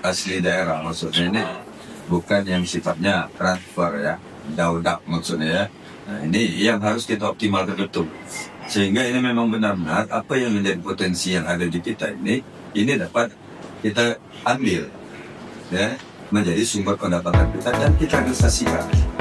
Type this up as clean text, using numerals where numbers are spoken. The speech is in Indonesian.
asli daerah, maksudnya ini bukan yang sifatnya transfer ya, daudak maksudnya ya. Nah, ini yang harus kita optimalkan betul. Sehingga ini memang benar-benar apa yang menjadi potensi yang ada di kita ini dapat kita ambil ya, menjadi sumber pendapatan kita dan kita realisasikan.